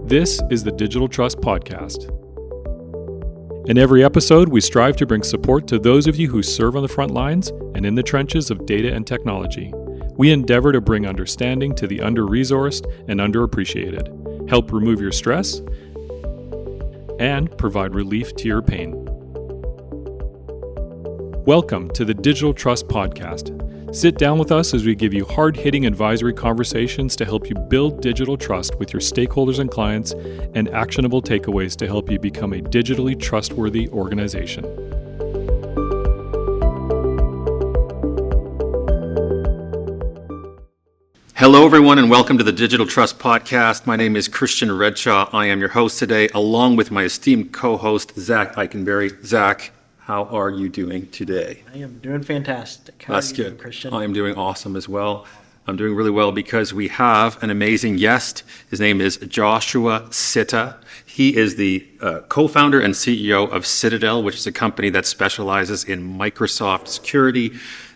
This is the Digital Trust Podcast. In every episode, we strive to bring support to those of you who serve on the front lines and in the trenches of data and technology. We endeavor to bring understanding to the under-resourced and underappreciated, help remove your stress, and provide relief to your pain. Welcome to the Digital Trust Podcast. Sit down with us as we give you hard-hitting advisory conversations to help you build digital trust with your stakeholders and clients, and actionable takeaways to help you become a digitally trustworthy organization. Hello, everyone, and welcome to the Digital Trust Podcast. My name is Christian Redshaw. I am your host today, along with my esteemed co-host, Zach Eikenberry. Zach, how are you doing today? I am doing fantastic. How That's are you good. doing, Christian? I am doing awesome as well. I'm doing really well because we have an amazing guest. His name is Joshua Sitta. He is the co-founder and CEO of Sittadel, which is a company that specializes in Microsoft security,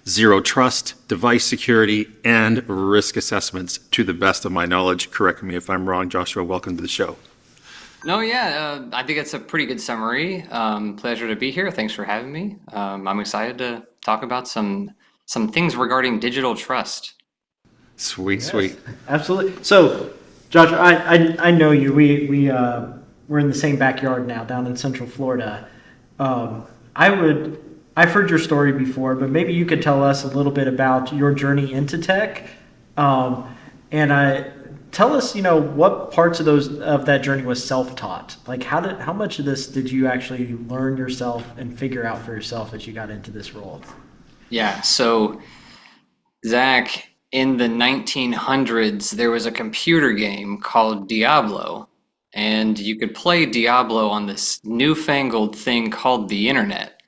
zero trust, device security, and risk assessments. To the best of my knowledge, correct me if I'm wrong. Joshua, welcome to the show. No, yeah, I think it's a pretty good summary. Pleasure to be here. Thanks for having me. I'm excited to talk about some things regarding digital trust. Sweet, Yes, sweet. absolutely. So, Josh, I know you. We're in the same backyard now, down in Central Florida. I've heard your story before, but maybe you could tell us a little bit about your journey into tech, tell us, what parts of that journey was self-taught. Like, how much of this did you actually learn yourself and figure out for yourself as you got into this role? Yeah, so Zach, in the 1900s, there was a computer game called Diablo, and you could play Diablo on this newfangled thing called the internet.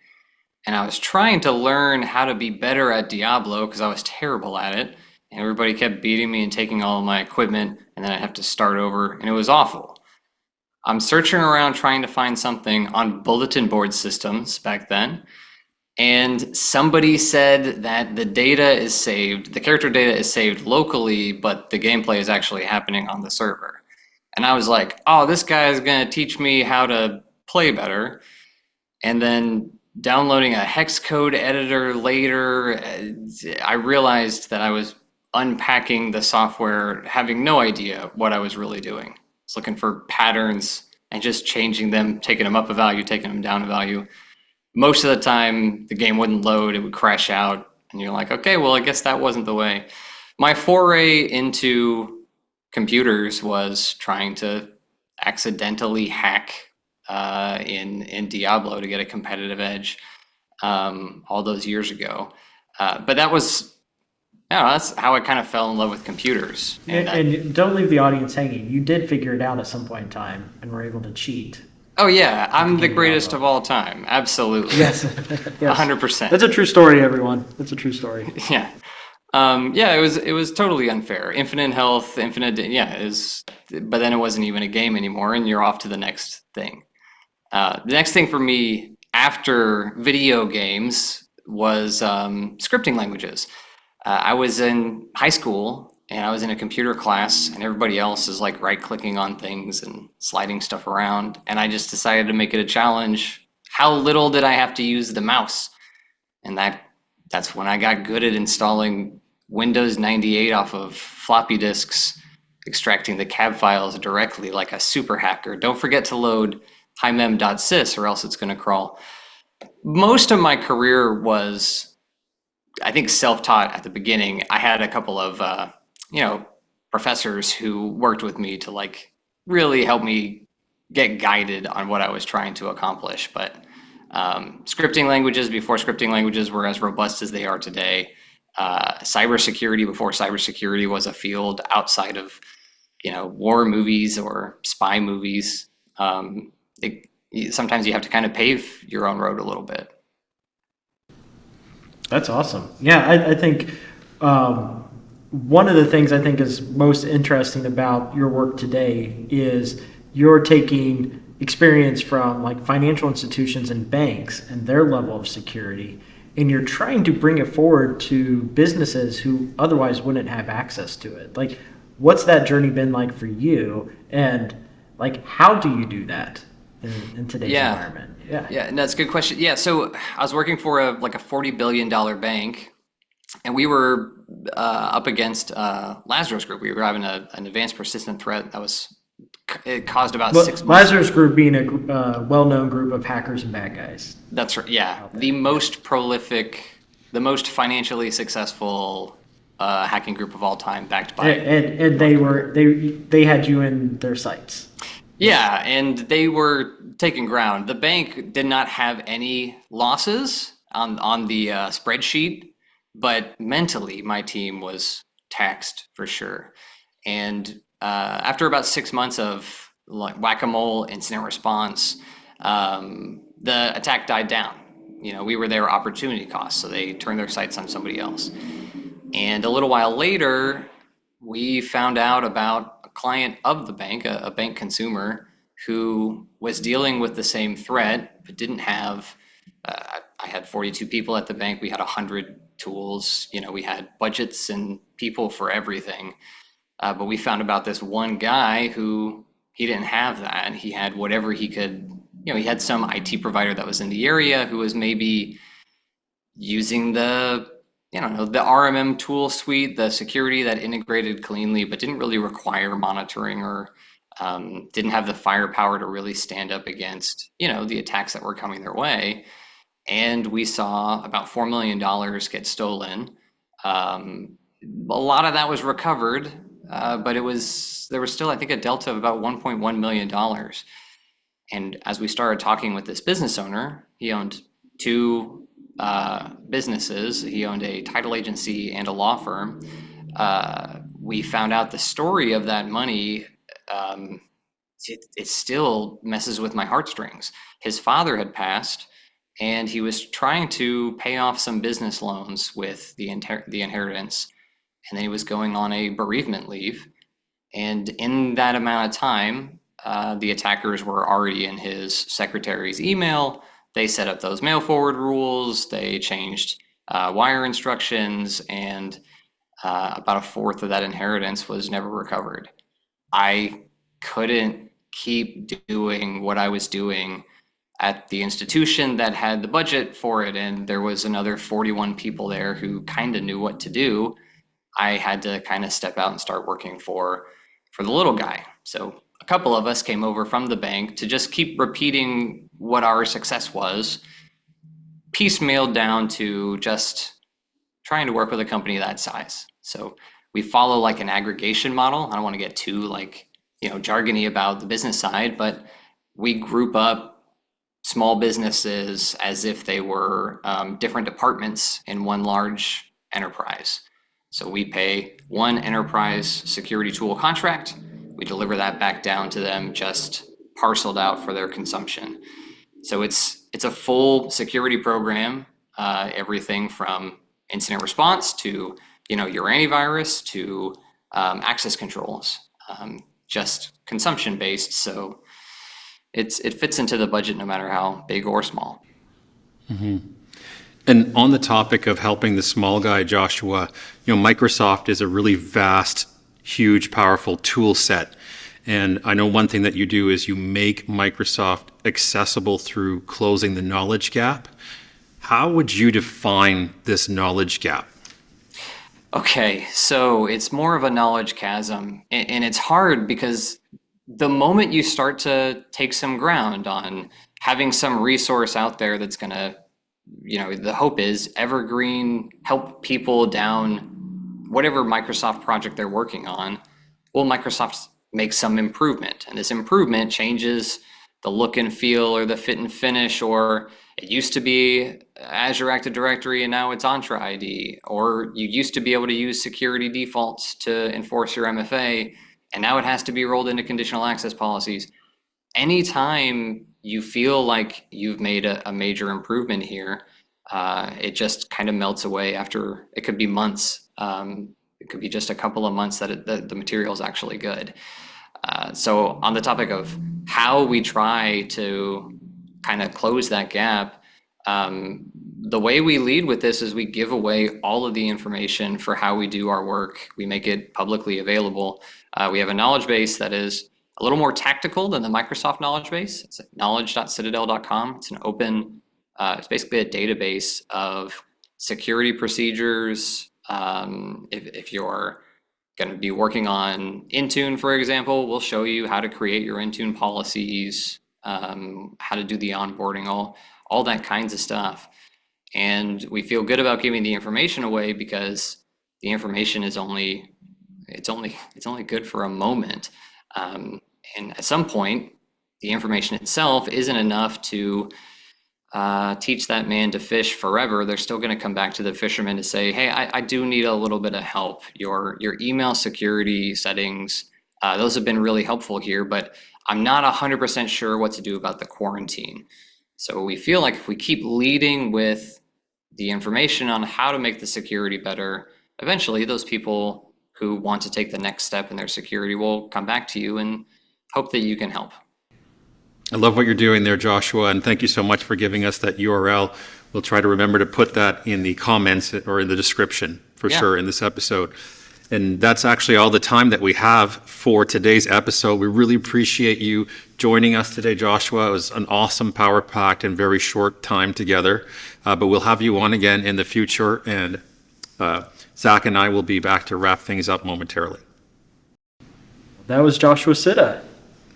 And I was trying to learn how to be better at Diablo because I was terrible at it. And everybody kept beating me and taking all of my equipment, and then I'd have to start over, and it was awful. I'm searching around trying to find something on bulletin board systems back then, and somebody said that the character data is saved locally, but the gameplay is actually happening on the server. And I was like, oh, this guy is going to teach me how to play better. And then downloading a hex code editor later, I realized that I was unpacking the software, having no idea what I was really doing. I was looking for patterns and just changing them, taking them up a value, taking them down a value. Most of the time, the game wouldn't load, it would crash out, and you're like, okay, well, I guess that wasn't the way. My foray into computers was trying to accidentally hack in Diablo to get a competitive edge all those years ago. But that's how I kind of fell in love with computers. And don't leave the audience hanging. You did figure it out at some point in time and were able to cheat. Oh yeah, I'm the greatest of all time. Absolutely. Yes. 100%. That's a true story, everyone. That's a true story. Yeah. It was totally unfair. Infinite health, but then it wasn't even a game anymore, and you're off to the next thing. The next thing for me after video games was scripting languages. I was in high school and I was in a computer class, and everybody else is like right-clicking on things and sliding stuff around. And I just decided to make it a challenge. How little did I have to use the mouse? And that's when I got good at installing Windows 98 off of floppy disks, extracting the cab files directly like a super hacker. Don't forget to load himem.sys or else it's going to crawl. Most of my career was, I think, self-taught at the beginning. I had a couple of, professors who worked with me to like really help me get guided on what I was trying to accomplish. But scripting languages before scripting languages were as robust as they are today. Cybersecurity before cybersecurity was a field outside of, war movies or spy movies. Sometimes you have to kind of pave your own road a little bit. That's awesome. Yeah, I think one of the things I think is most interesting about your work today is you're taking experience from like financial institutions and banks and their level of security, and you're trying to bring it forward to businesses who otherwise wouldn't have access to it. Like, what's that journey been like for you, and like how do you do that in today's environment? Yeah, and that's a good question. Yeah, so I was working for a $40 billion bank, and we were up against Lazarus Group. We were having an advanced persistent threat it caused about 6 months. Lazarus Group being a well-known group of hackers and bad guys. That's right. Yeah, the most prolific, the most financially successful hacking group of all time, backed by and they had you in their sights. Yeah, and they were taking ground. The bank did not have any losses on the spreadsheet, but mentally, my team was taxed for sure. And after about 6 months of like whack-a-mole incident response, the attack died down. We were their opportunity cost, so they turned their sights on somebody else. And a little while later, we found out about a client of the bank, a bank consumer, who was dealing with the same threat, but didn't have, I had 42 people at the bank. We had 100 tools. We had budgets and people for everything. But we found about this one guy who he didn't have that. He had whatever he could, he had some IT provider that was in the area who was maybe using the RMM tool suite, the security that integrated cleanly, but didn't really require monitoring or didn't have the firepower to really stand up against, the attacks that were coming their way. And we saw about $4 million get stolen. A lot of that was recovered, but there was still, I think, a delta of about $1.1 million. And as we started talking with this business owner, he owned two businesses. He owned a title agency and a law firm. We found out the story of that money. It still messes with my heartstrings. His father had passed, and he was trying to pay off some business loans with the inheritance, and then he was going on a bereavement leave. And in that amount of time, the attackers were already in his secretary's email. They set up those mail forward rules. They changed wire instructions, and about a fourth of that inheritance was never recovered. I couldn't keep doing what I was doing at the institution that had the budget for it, and there was another 41 people there who kind of knew what to do. I had to kind of step out and start working for the little guy. So a couple of us came over from the bank to just keep repeating what our success was, piecemealed down to just trying to work with a company that size. So we follow like an aggregation model. I don't want to get too jargony about the business side, but we group up small businesses as if they were different departments in one large enterprise. So we pay one enterprise security tool contract. We deliver that back down to them, just parceled out for their consumption. So it's a full security program, everything from incident response to your antivirus to access controls, just consumption based. So it fits into the budget no matter how big or small. Mm-hmm. And on the topic of helping the small guy, Joshua, Microsoft is a really vast, huge, powerful tool set. And I know one thing that you do is you make Microsoft accessible through closing the knowledge gap. How would you define this knowledge gap? Okay, so it's more of a knowledge chasm, and it's hard because the moment you start to take some ground on having some resource out there that's going to, the hope is evergreen, help people down whatever Microsoft project they're working on, will Microsoft make some improvement? And this improvement changes the look and feel or the fit and finish, or it used to be Azure Active Directory and now it's Entra ID, or you used to be able to use security defaults to enforce your MFA, and now it has to be rolled into conditional access policies. Anytime you feel like you've made a major improvement here, it just kind of melts away after, it could be months. It could be just a couple of months that the material is actually good. So on the topic of how we try to kind of close that gap, The way we lead with this is we give away all of the information for how we do our work. We make it publicly available. We have a knowledge base that is a little more tactical than the Microsoft knowledge base. It's at knowledge.cyttadel.com. It's an open, it's basically a database of security procedures. If you're going to be working on Intune, for example, we'll show you how to create your Intune policies, how to do the onboarding, all that kinds of stuff. And we feel good about giving the information away because the information is only good for a moment. And at some point, the information itself isn't enough to teach that man to fish forever. They're still going to come back to the fisherman to say, hey, I do need a little bit of help. Your email security settings, those have been really helpful here, but I'm not 100% sure what to do about the quarantine. So we feel like if we keep leading with the information on how to make the security better, eventually those people who want to take the next step in their security will come back to you and hope that you can help. I love what you're doing there, Joshua, and thank you so much for giving us that URL. We'll try to remember to put that in the comments or in the description for sure in this episode. And that's actually all the time that we have for today's episode. We really appreciate you joining us today, Joshua. It was an awesome, power-packed, and very short time together. But we'll have you on again in the future, and Zach and I will be back to wrap things up momentarily. That was Joshua Sitta.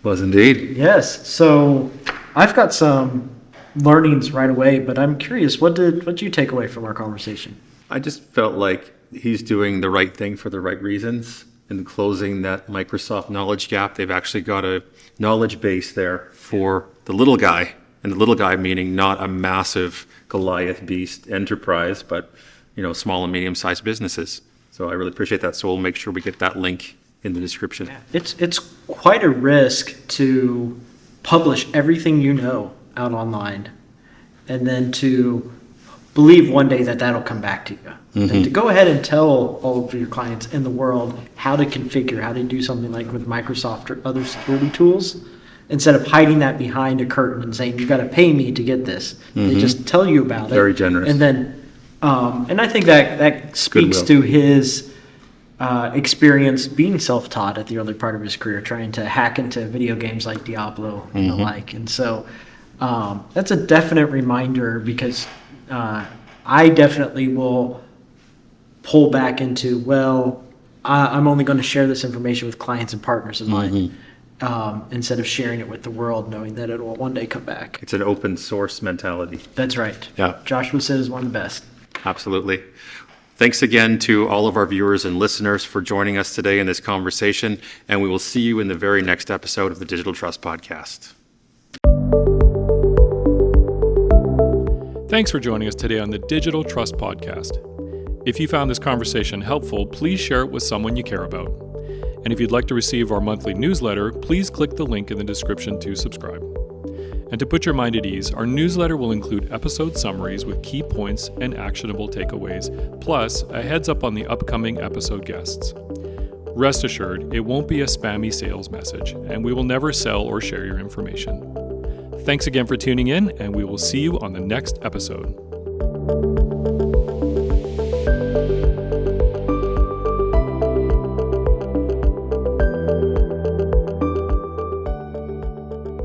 Was indeed. Yes. So I've got some learnings right away, but I'm curious, what did you take away from our conversation? I just felt like he's doing the right thing for the right reasons in closing that Microsoft knowledge gap. They've actually got a knowledge base there for the little guy, and the little guy meaning not a massive Goliath beast enterprise, but small and medium-sized businesses. So I really appreciate that. So we'll make sure we get that link in the description. It's quite a risk to publish everything you know out online and then to believe one day that that'll come back to you. Mm-hmm. And to go ahead and tell all of your clients in the world how to configure, how to do something like with Microsoft or other security tools, instead of hiding that behind a curtain and saying, you got to pay me to get this. Mm-hmm. They just tell you about it. Very generous. And then, and I think that speaks to his experience being self-taught at the early part of his career, trying to hack into video games like Diablo and the like. And so that's a definite reminder, because I definitely will pull back into, I'm only going to share this information with clients and partners of mine, instead of sharing it with the world, knowing that it will one day come back. It's an open source mentality. That's right. Yeah. Joshua Sitta is one of the best. Absolutely. Thanks again to all of our viewers and listeners for joining us today in this conversation, and we will see you in the very next episode of the Digital Trust Podcast. Thanks for joining us today on the Digital Trust Podcast. If you found this conversation helpful, please share it with someone you care about. And if you'd like to receive our monthly newsletter, please click the link in the description to subscribe. And to put your mind at ease, our newsletter will include episode summaries with key points and actionable takeaways, plus a heads up on the upcoming episode guests. Rest assured, it won't be a spammy sales message, and we will never sell or share your information. Thanks again for tuning in, and we will see you on the next episode.